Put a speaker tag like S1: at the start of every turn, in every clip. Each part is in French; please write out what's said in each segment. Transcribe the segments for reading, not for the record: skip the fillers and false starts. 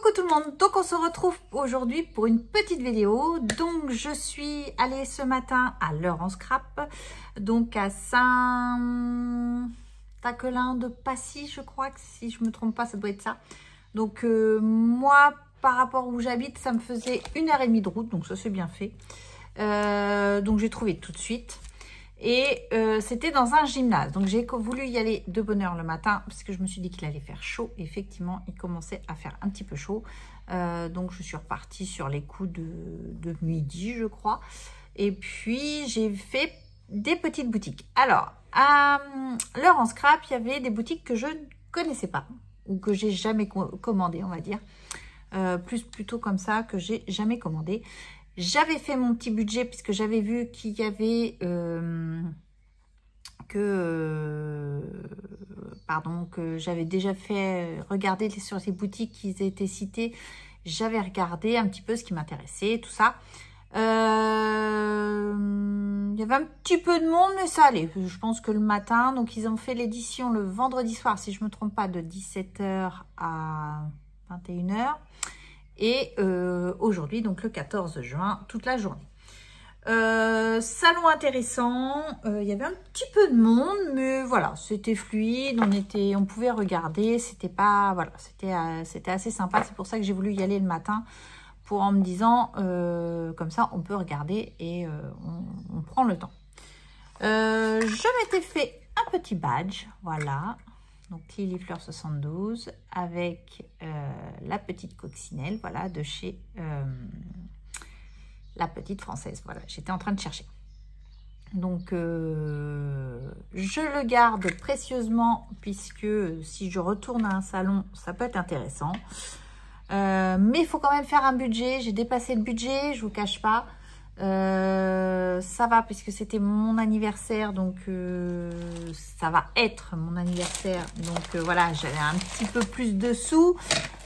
S1: Coucou tout le monde, donc on se retrouve aujourd'hui pour une petite vidéo. Donc je suis allée ce matin à l'heure en scrap, donc à Saint-Taquelin de Passy, je crois que si je me trompe pas ça doit être ça. Donc moi par rapport où j'habite ça me faisait 1h30 de route, donc ça c'est bien fait. Donc j'ai trouvé tout de suite. Et c'était dans un gymnase. Donc j'ai voulu y aller de bonne heure le matin parce que je me suis dit qu'il allait faire chaud. Effectivement, il commençait à faire un petit peu chaud. Donc je suis repartie sur les coups de midi, je crois. Et puis j'ai fait des petites boutiques. Alors, à l'heure en scrap, il y avait des boutiques que je ne connaissais pas ou que j'ai jamais commandé, on va dire. Plutôt comme ça, que j'ai jamais commandé. J'avais fait mon petit budget puisque j'avais vu qu'il y avait que j'avais déjà fait regarder sur ces boutiques qui étaient citées. J'avais regardé un petit peu ce qui m'intéressait, tout ça. Il y avait un petit peu de monde, mais ça allait. Je pense que le matin, donc ils ont fait l'édition le vendredi soir, si je ne me trompe pas, de 17h à 21h. Et aujourd'hui, donc le 14 juin, toute la journée. Salon intéressant, il y avait un petit peu de monde, mais voilà, c'était fluide, on pouvait regarder, c'était pas, voilà, c'était assez sympa. C'est pour ça que j'ai voulu y aller le matin, en me disant, comme ça, on peut regarder et on prend le temps. Je m'étais fait un petit badge, voilà. Donc Lily Fleur 72 avec la petite coccinelle, voilà, de chez la petite française. Voilà, j'étais en train de chercher. Donc je le garde précieusement puisque si je retourne à un salon, ça peut être intéressant. Mais il faut quand même faire un budget. J'ai dépassé le budget, je vous cache pas. Ça va puisque c'était mon anniversaire, donc ça va être mon anniversaire, donc voilà, j'avais un petit peu plus de sous,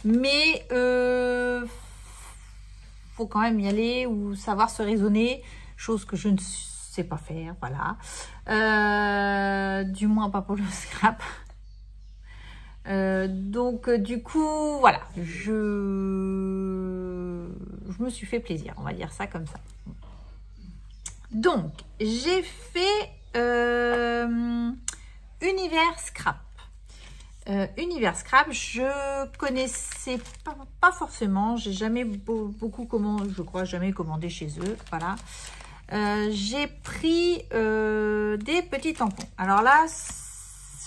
S1: mais faut quand même y aller ou savoir se raisonner, chose que je ne sais pas faire, voilà, du moins pas pour le scrap. Donc du coup voilà, je me suis fait plaisir, on va dire ça comme ça. Donc, j'ai fait Univers Scrap. Univers Scrap, je connaissais pas forcément. J'ai jamais beaucoup commandé, je crois, jamais commandé chez eux. Voilà. J'ai pris des petits tampons. Alors là,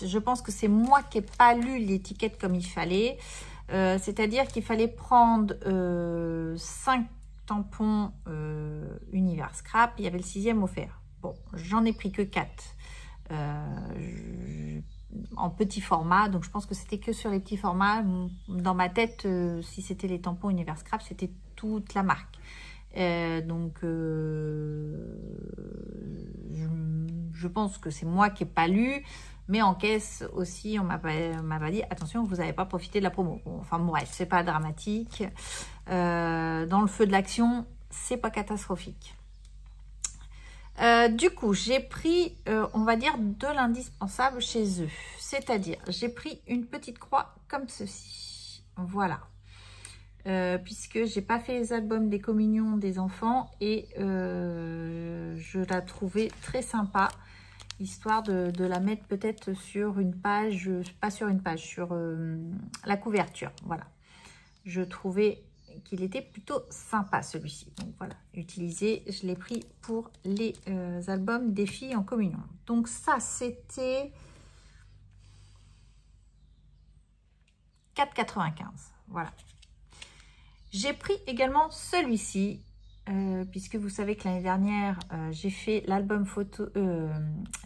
S1: je pense que c'est moi qui n'ai pas lu l'étiquette comme il fallait. C'est-à-dire qu'il fallait prendre 5 tampons Univers Scrap, il y avait le 6e offert. Bon, j'en ai pris que 4 en petit format, donc je pense que c'était que sur les petits formats. Dans ma tête, si c'était les tampons Univers Scrap, c'était toute la marque. Donc je pense que c'est moi qui n'ai pas lu, mais en caisse aussi on m'a pas dit attention, vous n'avez pas profité de la promo. Bon, enfin bref, c'est pas dramatique. Dans le feu de l'action, c'est pas catastrophique. Du coup, j'ai pris, on va dire, de l'indispensable chez eux. C'est-à-dire, j'ai pris une petite croix comme ceci. Voilà. Puisque j'ai pas fait les albums des communions des enfants et je la trouvais très sympa, histoire de la mettre peut-être sur une page, pas sur une page, sur la couverture. Voilà. Je trouvais qu'il était plutôt sympa celui-ci. Donc voilà, utilisé, je l'ai pris pour les albums des filles en communion. Donc ça, c'était 4,95. Voilà. J'ai pris également celui-ci, puisque vous savez que l'année dernière, j'ai fait l'album photo,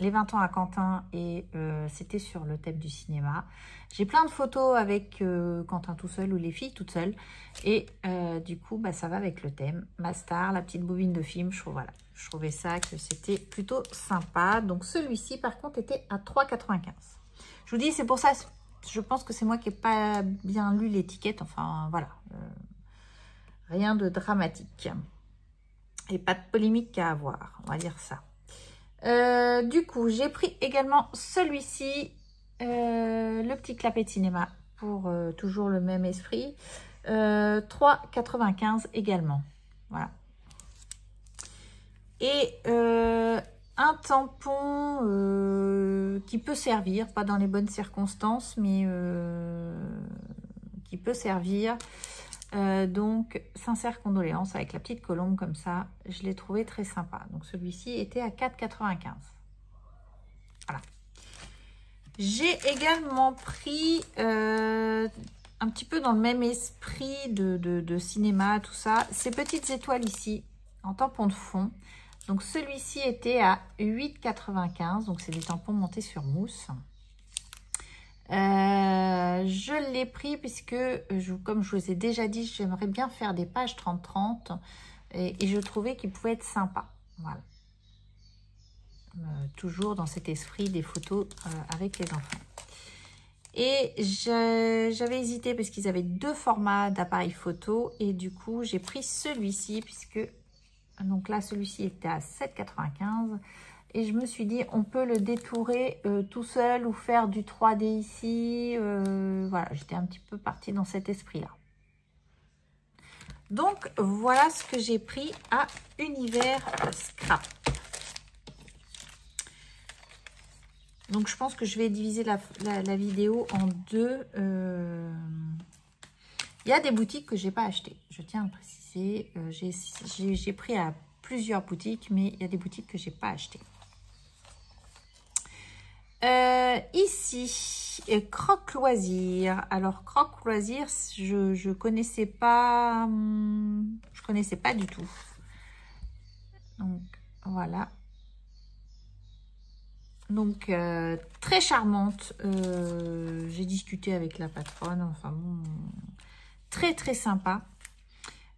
S1: les 20 ans à Quentin, et c'était sur le thème du cinéma. J'ai plein de photos avec Quentin tout seul ou les filles toutes seules, et du coup, bah, ça va avec le thème. Ma star, la petite bobine de film, voilà, je trouvais ça que c'était plutôt sympa. Donc celui-ci, par contre, était à 3,95. Je vous dis, c'est pour ça, je pense que c'est moi qui n'ai pas bien lu l'étiquette, enfin voilà. Rien de dramatique. Et pas de polémique à avoir, on va dire ça. Du coup, j'ai pris également celui-ci, le petit clapet de cinéma, pour toujours le même esprit. 3,95 également. Voilà. Et un tampon qui peut servir, pas dans les bonnes circonstances, mais qui peut servir. Donc, sincère condoléances avec la petite colombe comme ça. Je l'ai trouvé très sympa. Donc, celui-ci était à 4,95. Voilà. J'ai également pris un petit peu dans le même esprit de cinéma, tout ça. Ces petites étoiles ici, en tampon de fond. Donc, celui-ci était à 8,95. Donc, c'est des tampons montés sur mousse. Je l'ai pris puisque, comme je vous ai déjà dit, j'aimerais bien faire des pages 30-30. Et je trouvais qu'il pouvait être sympa. Voilà. Toujours dans cet esprit des photos avec les enfants. Et j'avais hésité parce qu'ils avaient deux formats d'appareil photo. Et du coup, j'ai pris celui-ci puisque... Donc là, celui-ci était à 7,95. Et je me suis dit, on peut le détourer tout seul ou faire du 3D ici. Voilà, j'étais un petit peu partie dans cet esprit-là. Donc, voilà ce que j'ai pris à Univers Scrap. Donc, je pense que je vais diviser la vidéo en deux. Il y a des boutiques que je n'ai pas achetées. Je tiens à le préciser. J'ai pris à plusieurs boutiques, mais il y a des boutiques que je n'ai pas achetées. Ici, Croque Loisir. Alors, Croque Loisir, je connaissais pas. Je connaissais pas du tout. Donc, voilà. Donc, très charmante. J'ai discuté avec la patronne. Enfin bon, très très sympa.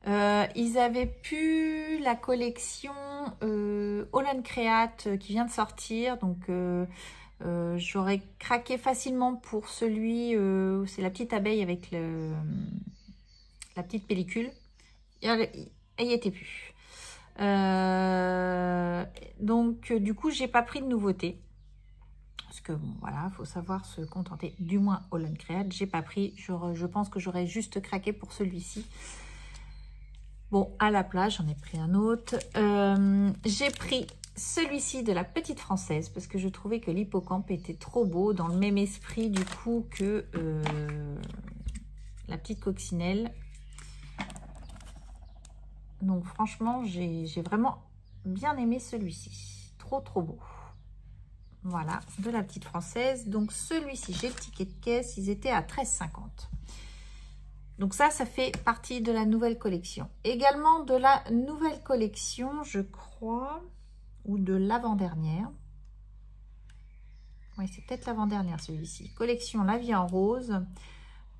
S1: Ils avaient pu la collection Holland Create qui vient de sortir. Donc, j'aurais craqué facilement pour celui, c'est la petite abeille avec la petite pellicule. Elle n'y était plus. Donc, du coup, j'ai pas pris de nouveauté. Parce que, bon, voilà, il faut savoir se contenter. Du moins, Holland Create, j'ai pas pris. Je pense que j'aurais juste craqué pour celui-ci. Bon, à la place, j'en ai pris un autre. J'ai pris celui-ci de la petite française parce que je trouvais que l'hippocampe était trop beau, dans le même esprit du coup que la petite coccinelle. Donc franchement, j'ai vraiment bien aimé celui-ci. Trop trop beau. Voilà, de la petite française. Donc celui-ci, j'ai le ticket de caisse, ils étaient à 13,50 €. Donc ça fait partie de la nouvelle collection. Également de la nouvelle collection, je crois, ou de l'avant-dernière. Oui, c'est peut-être l'avant-dernière celui-ci. Collection La Vie en Rose,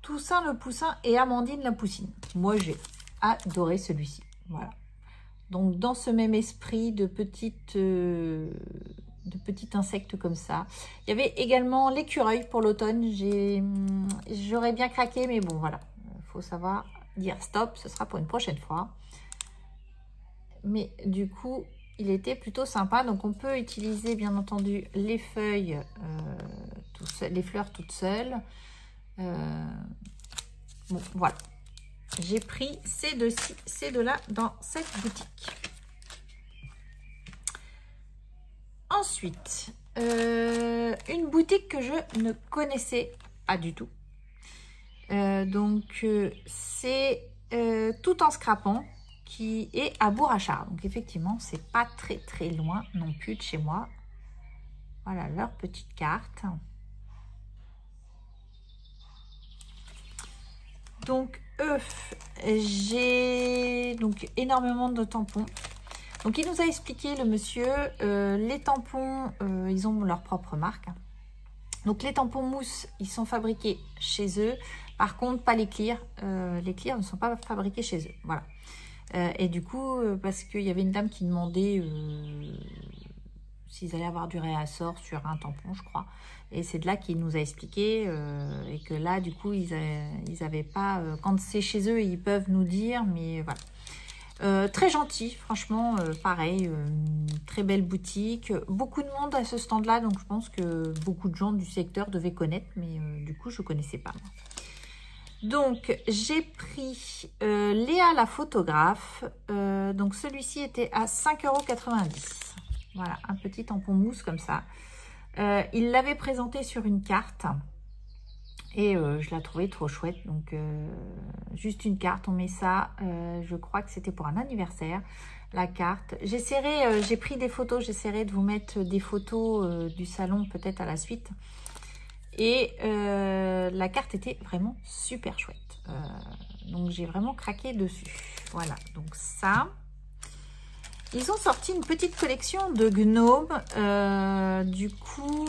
S1: Toussaint le Poussin et Amandine la Poussine. Moi, j'ai adoré celui-ci. Voilà. Donc, dans ce même esprit de petits insectes comme ça. Il y avait également l'écureuil pour l'automne. J'aurais bien craqué, mais bon, voilà. Faut savoir dire stop, ce sera pour une prochaine fois. Mais du coup, il était plutôt sympa. Donc, on peut utiliser, bien entendu, les feuilles, les fleurs toutes seules. Bon, voilà. J'ai pris ces deux-là dans cette boutique. Ensuite, une boutique que je ne connaissais pas du tout. Donc, c'est Tout en Scrapant qui est à Bourg-Achard. Donc, effectivement, c'est pas très très loin non plus de chez moi. Voilà leur petite carte. Donc, j'ai donc énormément de tampons. Donc, il nous a expliqué, le monsieur, les tampons, ils ont leur propre marque. Donc, les tampons mousse, ils sont fabriqués chez eux. Par contre, pas les clears. Les clears ne sont pas fabriqués chez eux. Voilà. Et du coup, parce qu'il y avait une dame qui demandait s'ils allaient avoir du réassort sur un tampon, je crois. Et c'est de là qu'il nous a expliqué. Et que là, du coup, ils n'avaient pas... quand c'est chez eux, ils peuvent nous dire, mais voilà. Très gentil, franchement, pareil, très belle boutique. Beaucoup de monde à ce stand-là, donc je pense que beaucoup de gens du secteur devaient connaître, mais du coup, je ne connaissais pas. Donc, j'ai pris Léa la photographe. Donc, celui-ci était à 5,90 €. Voilà, un petit tampon mousse comme ça. Il l'avait présenté sur une carte. Et je la trouvais trop chouette. Donc, juste une carte, on met ça. Je crois que c'était pour un anniversaire, la carte. J'essaierai, j'ai pris des photos. J'essaierai de vous mettre des photos du salon peut-être à la suite. Et la carte était vraiment super chouette. Donc, j'ai vraiment craqué dessus. Voilà, donc ça. Ils ont sorti une petite collection de gnomes. Du coup,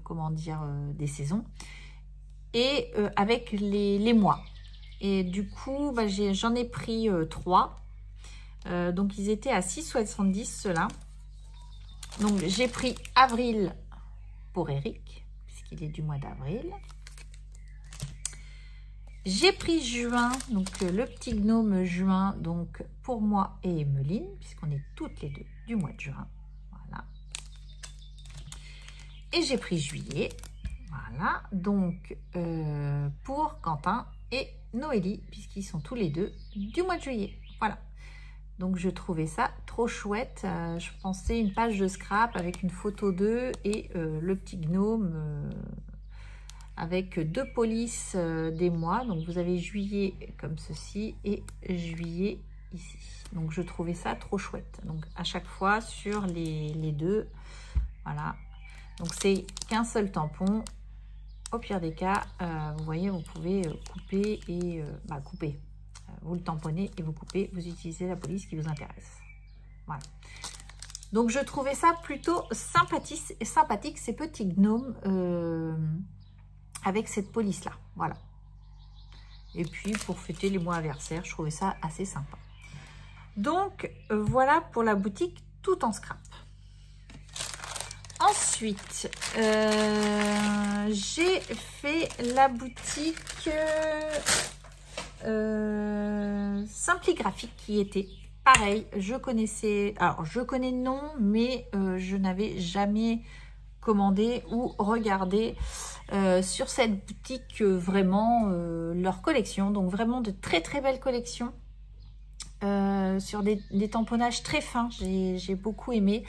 S1: comment dire, des saisons. Et avec les mois. Et du coup, bah, j'en ai pris 3. Donc, ils étaient à 6,70 € ceux-là. Donc, j'ai pris avril pour Eric, puisqu'il est du mois d'avril. J'ai pris juin, donc le petit gnome juin, donc pour moi et Emeline, puisqu'on est toutes les deux du mois de juin. Voilà. Et j'ai pris juillet, voilà, donc pour Quentin et Noélie, puisqu'ils sont tous les deux du mois de juillet. Voilà. Donc, je trouvais ça trop chouette. Je pensais une page de scrap avec une photo d'eux et le petit gnome avec 2 polices des mois. Donc, vous avez juillet comme ceci et juillet ici. Donc, je trouvais ça trop chouette. Donc, à chaque fois sur les deux. Voilà. Donc, c'est qu'un seul tampon. Au pire des cas, vous voyez, vous pouvez couper et couper. Vous le tamponnez et vous coupez, vous utilisez la police qui vous intéresse. Voilà. Donc, je trouvais ça plutôt sympathique ces petits gnomes avec cette police-là. Voilà. Et puis, pour fêter les mois anniversaires, je trouvais ça assez sympa. Donc, voilà pour la boutique tout en scrap. Ensuite, j'ai fait la boutique Simpligraphique qui était pareil. Je connaissais, alors je connais le nom, mais je n'avais jamais commandé ou regardé sur cette boutique vraiment leur collection. Donc vraiment de très très belles collections sur des tamponnages très fins. J'ai beaucoup aimé.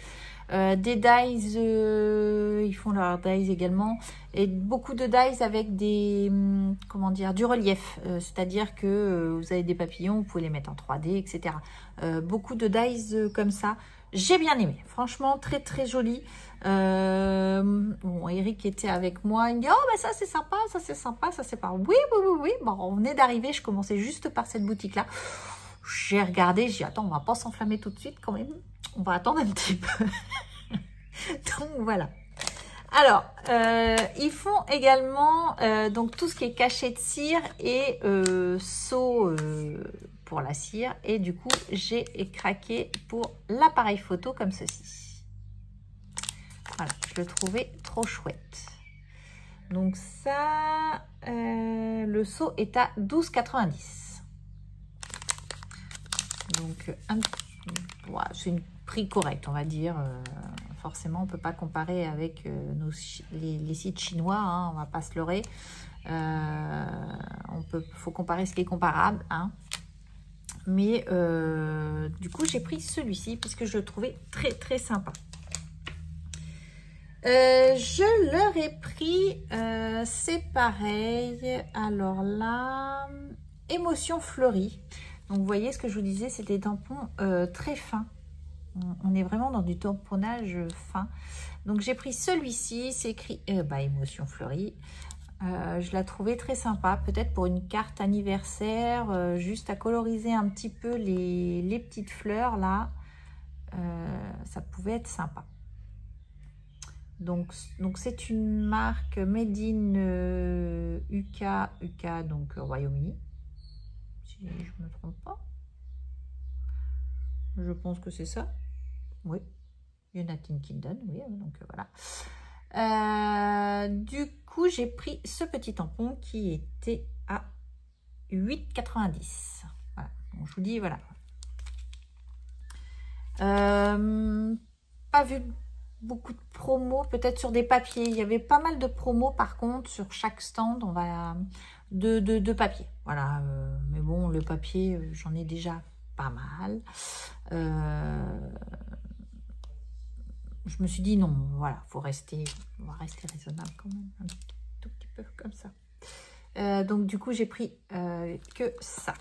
S1: Des dies, ils font leurs dies également, et beaucoup de dies avec des, comment dire, du relief, c'est-à-dire que vous avez des papillons, vous pouvez les mettre en 3D, etc. Beaucoup de dies comme ça, j'ai bien aimé, franchement très très joli. Bon, Eric était avec moi, il me dit oh bah ça c'est sympa, ça c'est sympa, ça c'est pas, oui. Bon, on venait d'arriver, je commençais juste par cette boutique là. J'ai regardé, j'ai dit attends, on va pas s'enflammer tout de suite quand même. On va attendre un petit peu. Donc, voilà. Alors, ils font également donc tout ce qui est cachet de cire et seau pour la cire. Et du coup, j'ai craqué pour l'appareil photo comme ceci. Voilà, je le trouvais trop chouette. Donc ça, le seau est à 12,90 €. Donc, voilà, c'est une prix correct, on va dire. Forcément, on ne peut pas comparer avec les sites chinois, hein, on ne va pas se leurrer. Faut comparer ce qui est comparable. Hein. Mais du coup, j'ai pris celui-ci puisque je le trouvais très très sympa. Je leur ai pris, c'est pareil. Alors là, émotion fleurie. Donc, vous voyez ce que je vous disais, c'est des tampons très fins. On est vraiment dans du tamponnage fin. Donc, j'ai pris celui-ci. C'est écrit émotion fleurie. Je la trouvais très sympa. Peut-être pour une carte anniversaire, juste à coloriser un petit peu les petites fleurs là. Ça pouvait être sympa. Donc c'est une marque Made in UK, donc Royaume-Uni. Si je ne me trompe pas. Je pense que c'est ça. Oui. United Kingdom, oui, donc voilà. Du coup, j'ai pris ce petit tampon qui était à 8,90 €. Voilà. Donc, je vous dis, voilà. Pas vu beaucoup de promos, peut-être sur des papiers. Il y avait pas mal de promos par contre sur chaque stand, on va de papier. Voilà, mais bon, le papier, j'en ai déjà pas mal. Je me suis dit non, voilà, on va rester raisonnable quand même, un tout petit peu comme ça. Donc du coup, j'ai pris que ça.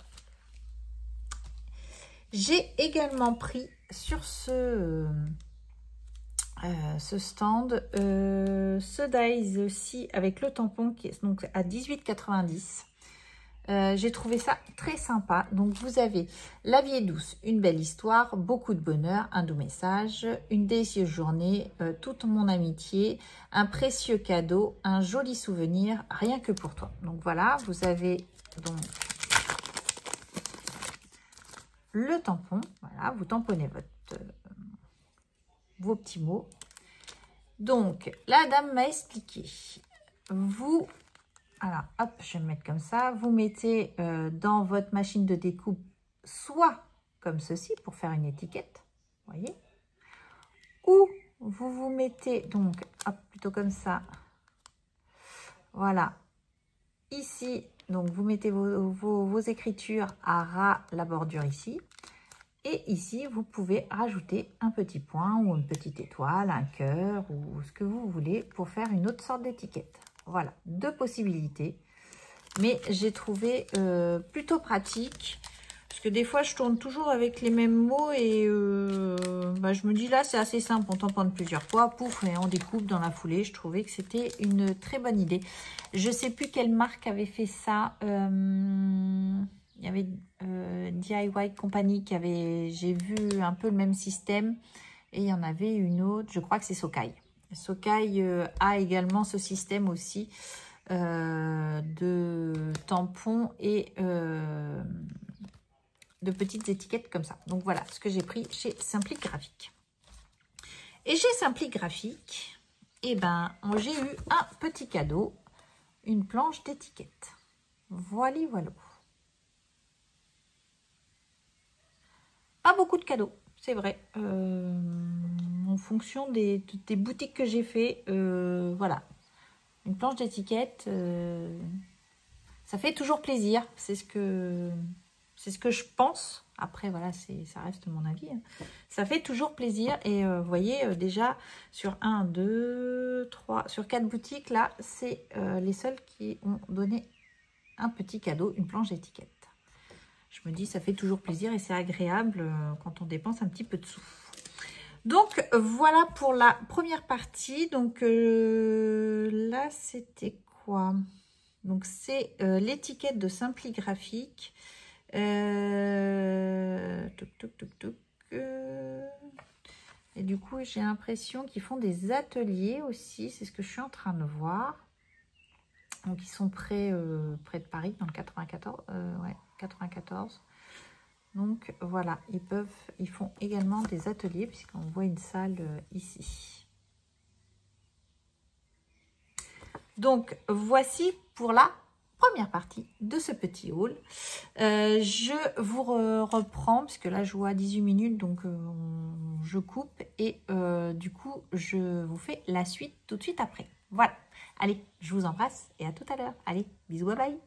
S1: J'ai également pris sur ce stand ce Dies aussi avec le tampon qui est donc à 18,90 €. J'ai trouvé ça très sympa. Donc vous avez la vie est douce, une belle histoire, beaucoup de bonheur, un doux message, une délicieuse journée, toute mon amitié, un précieux cadeau, un joli souvenir, rien que pour toi. Donc voilà, vous avez donc le tampon. Voilà, vous tamponnez vos petits mots. Donc, la dame m'a expliqué. Vous, alors, hop, je vais me mettre comme ça. Vous mettez dans votre machine de découpe, soit comme ceci, pour faire une étiquette, voyez. Ou vous mettez, donc, hop, plutôt comme ça. Voilà. Ici, donc, vous mettez vos écritures à ras la bordure ici. Et ici, vous pouvez rajouter un petit point ou une petite étoile, un cœur ou ce que vous voulez pour faire une autre sorte d'étiquette. Voilà, deux possibilités. Mais j'ai trouvé plutôt pratique. Parce que des fois, je tourne toujours avec les mêmes mots et je me dis là, c'est assez simple. On tamponne plusieurs fois, pouf, et on découpe dans la foulée. Je trouvais que c'était une très bonne idée. Je ne sais plus quelle marque avait fait ça. Il y avait DIY Company qui avait, j'ai vu un peu le même système. Et il y en avait une autre, je crois que c'est Sokai. Sokai a également ce système aussi de tampons et de petites étiquettes comme ça. Donc voilà ce que j'ai pris chez Simplique Graphique. Et chez Simplique Graphique, eh ben, j'ai eu un petit cadeau, une planche d'étiquette. Voilà, voilà. Pas beaucoup de cadeaux, c'est vrai. En fonction des boutiques que j'ai fait, voilà. Une planche d'étiquette, ça fait toujours plaisir. C'est ce que je pense. Après, voilà, ça reste mon avis. Ça fait toujours plaisir. Et vous voyez, déjà, sur 1, 2, 3, sur 4 boutiques, là, c'est les seuls qui ont donné un petit cadeau, une planche d'étiquette. Je me dis, ça fait toujours plaisir et c'est agréable quand on dépense un petit peu de sous. Donc, voilà pour la première partie. Donc, là, c'était quoi? Donc, c'est l'étiquette de Simplique Graphique. Et du coup, j'ai l'impression qu'ils font des ateliers aussi. C'est ce que je suis en train de voir. Donc, ils sont près de Paris, dans le 94. Ouais, 94. Donc, voilà, ils font également des ateliers, puisqu'on voit une salle ici. Donc, voici pour la première partie de ce petit haul. Je vous reprends, puisque là, je vois 18 minutes, donc je coupe. Et du coup, je vous fais la suite tout de suite après. Voilà. Allez, je vous embrasse et à tout à l'heure. Allez, bisous, bye bye.